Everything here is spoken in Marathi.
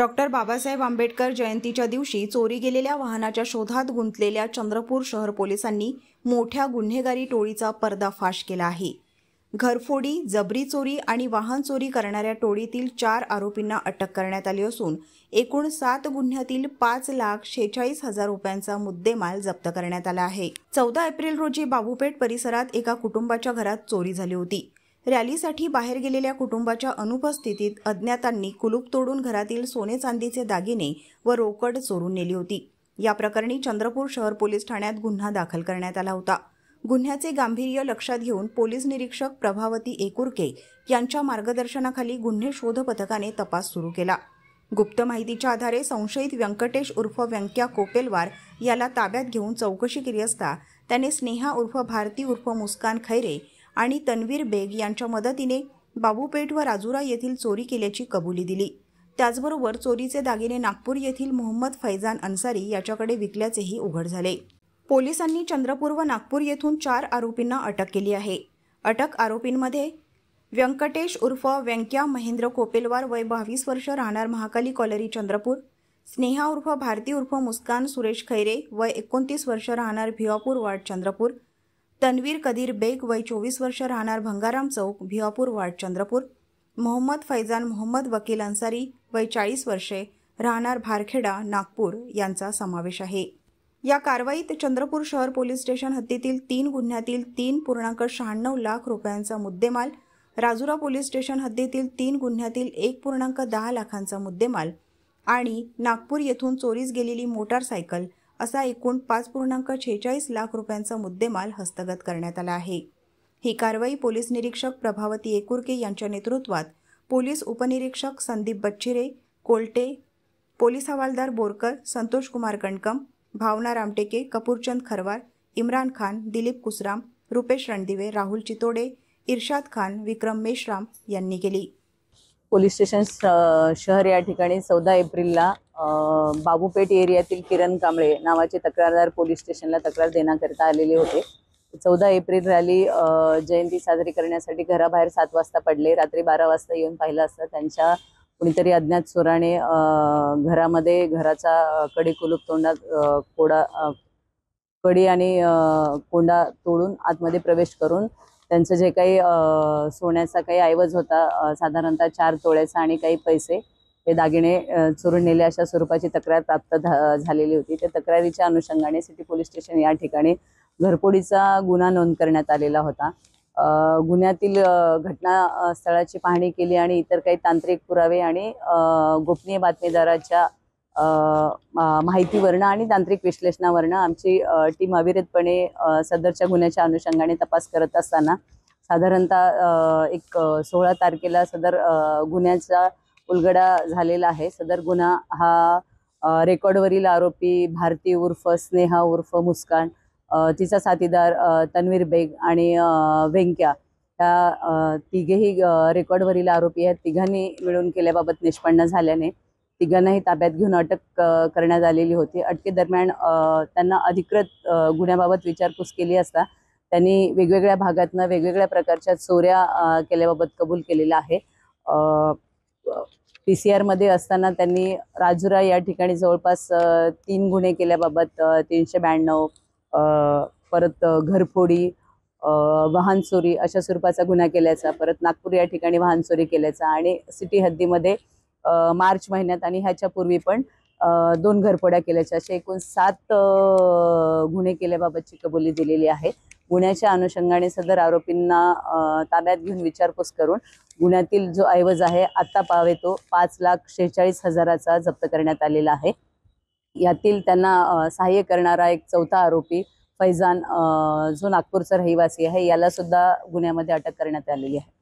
डॉक्टर बाबासाहेब आंबेडकर जयंतीच्या दिवशी चोरी गेलेल्या वाहनाच्या शोधात गुंतलेल्या चंद्रपूर शहर पोलिसांनी मोठ्या गुन्हेगारी टोळीचा पर्दाफाश केला आहे। घरफोडी, जबरी चोरी आणि वाहन चोरी करणाऱ्या टोळीतील 4 आरोपींना अटक करण्यात आली असून एकूण 7 गुन्ह्यातील 5,46,000 रुपयांचा मुद्देमाल जप्त करण्यात आला आहे। 14 एप्रिल रोजी बाबूपेठ परिसरात एका कुटुंबाच्या घरात चोरी झाली होती। रॅलीसाठी बाहेर गेलेल्या कुटुंबाच्या अनुपस्थितीत अज्ञातांनी कुलूप तोडून घरातील सोने चांदीचे दागिने व रोकड चोरून नेली होती। या प्रकरणी चंद्रपूर शहर पोलीस ठाण्यात गुन्हा दाखल करण्यात आला होता। गुन्ह्याचे गांभीर्य लक्षात घेऊन पोलीस निरीक्षक प्रभावती एकुरके यांच्या मार्गदर्शनाखाली गुन्हे शोध पथकाने तपास सुरू केला। गुप्त माहितीच्या आधारे संशयित व्यंकटेश उर्फ व्यंक्या कोपेलवार याला ताब्यात घेऊन चौकशी केली असता त्याने स्नेहा उर्फ भारती उर्फ मुस्कान खैरे आणि तन्वीर बेग यांच्या मदतीने बाबूपेठ व राजुरा येथील चोरी केल्याची कबुली दिली। त्याचबरोबर चोरीचे दागिने नागपूर येथील मोहम्मद फैजान अन्सारी याच्याकडे विकल्याचेही उघड झाले। पोलिसांनी चंद्रपूर व नागपूर येथून 4 आरोपींना अटक केली आहे। अटक आरोपींमध्ये व्यंकटेश उर्फ व्यंक्या महेंद्र कोपेलवार वय 22 वर्ष राहणार महाकाली कॉलरी चंद्रपूर, स्नेहा उर्फ भारती उर्फ मुस्कान सुरेश खैरे वय 29 वर्ष राहणार भिवापूर वार्ड चंद्रपूर, तन्वीर कदीर बेग वय 24 वर्ष राहणार भंगाराम चौक भिवापूर वार्ड चंद्रपूर, मोहम्मद फैजान मोहम्मद वकील अन्सारी वय 40 वर्षे राहणार भारखेडा नागपूर यांचा समावेश आहे। या कारवाईत चंद्रपूर शहर पोलीस स्टेशन हद्दीतील 3 गुन्ह्यातील 3.96 लाख रुपयांचा मुद्देमाल, राजुरा पोलीस स्टेशन हद्दीतील 3 गुन्ह्यातील 1.10 लाखांचा मुद्देमाल आणि नागपूर येथून चोरीस गेलेली मोटारसायकल असा एकूण 5.46 लाख रुपयांचा मुद्देमाल हस्तगत करण्यात आला आहे। ही कारवाई पोलीस निरीक्षक प्रभावती एकुरके यांच्या नेतृत्वात पोलीस उपनिरीक्षक संदीप बच्चिरे, कोलटे, पोलीस हवालदार बोरकर, संतोष कुमार कणकम, भावना रामटेके, कपूरचंद खरवार, इम्रान खान, दिलीप कुसराम, रुपेश रणदिवे, राहुल चितोडे, इर्शाद खान, विक्रम मेश्राम यांनी केली। पोलीस स्टेशन शहर या ठिकाणी 14 एप्रिलला बाबूपेठ एरियातील किरण कांबळे नावाचे तक्रारदार पोलीस स्टेशनला तक्रार देण्याकरिता आलेले होते। 14 एप्रिल रॅली जयंती साजरी करण्यासाठी घराबाहेर 7 वाजता पडले। रात्री 12 वाजता येऊन पाहिलं असता त्यांच्या कुणीतरी अज्ञात चोराने घरामध्ये घराचा कडी कुलूप तोंडात कडी आणि कोंडा तोडून आतमध्ये प्रवेश करून त्यांचं जे काही सोन्याचा काही ऐवज होता साधारणतः 4 तोळ्याचा आणि काही पैसे हे दागिने चोरून नेले अशा स्वरूपाची तक्रार प्राप्त झालेली होती। त्या तक्रारीच्या अनुषंगाने सिटी पोलीस स्टेशन या ठिकाणी घरफोडीचा गुन्हा नोंद करण्यात आलेला होता। गुन्ह्यातील घटना स्थळाची पाहणी केली आणि इतर काही तांत्रिक पुरावे आणि गोपनीय बातमीदाराच्या माहितीवरनं आणि तांत्रिक विश्लेषणावरनं आमची टीम अविरतपणे सदरच्या गुन्ह्याच्या अनुषंगाने तपास करत असताना साधारणतः एक 16 तारखेला सदर गुन्ह्याचा उलगडा झालेला आहे। सदर गुन्हा हा रेकॉर्डवरील आरोपी भारती उर्फ स्नेहा उर्फ मुस्कान, तिचा साथीदार तन्वीर बेग आणि व्यंक्या ह्या तिघेही रेकॉर्डवरील आरोपी आहेत। तिघांनी मिळून केल्याबाबत निष्पन्न झाल्याने तिघांनाही ताब्यात घेऊन अटक करण्यात आलेली होती। अटकेदरम्यान त्यांना अधिकृत गुन्ह्याबाबत विचारपूस केली असता त्यांनी वेगवेगळ्या भागातनं वेगवेगळ्या प्रकारच्या चोऱ्या केल्याबाबत कबूल केलेला आहे। PCR मध्ये असताना त्यांनी राजुरा या ठिकाणी जवळपास 3 गुन्हे केल्याबाबत 392, परत घरफोडी, वाहन चोरी अशा स्वरूपाचा गुन्हा केल्याचा, परत नागपूर या ठिकाणी वाहन चोरी केल्याचा आणि सिटी हद्दीमध्ये मार्च महिन्यात आणि ह्याच्या पूर्वी पण 2 घरफोड्या केल्याच्या असे एकूण 7 गुन्हे केल्याबाबतची कबुली दिलेली आहे। गुन्ह्याच्या अनुषंगाने सदर आरोपींना ताब्यात घेऊन विचारपूस करून गुन्ह्यातील जो ऐवज आहे आत्ता पावे तो 5,46,000चा जप्त करण्यात आलेला आहे। यातील त्यांना सहाय्य करणारा एक 4था आरोपी फैजान जो नागपूरचा रहिवासी आहे याला सुद्धा गुन्ह्यामध्ये अटक करण्यात आलेली आहे।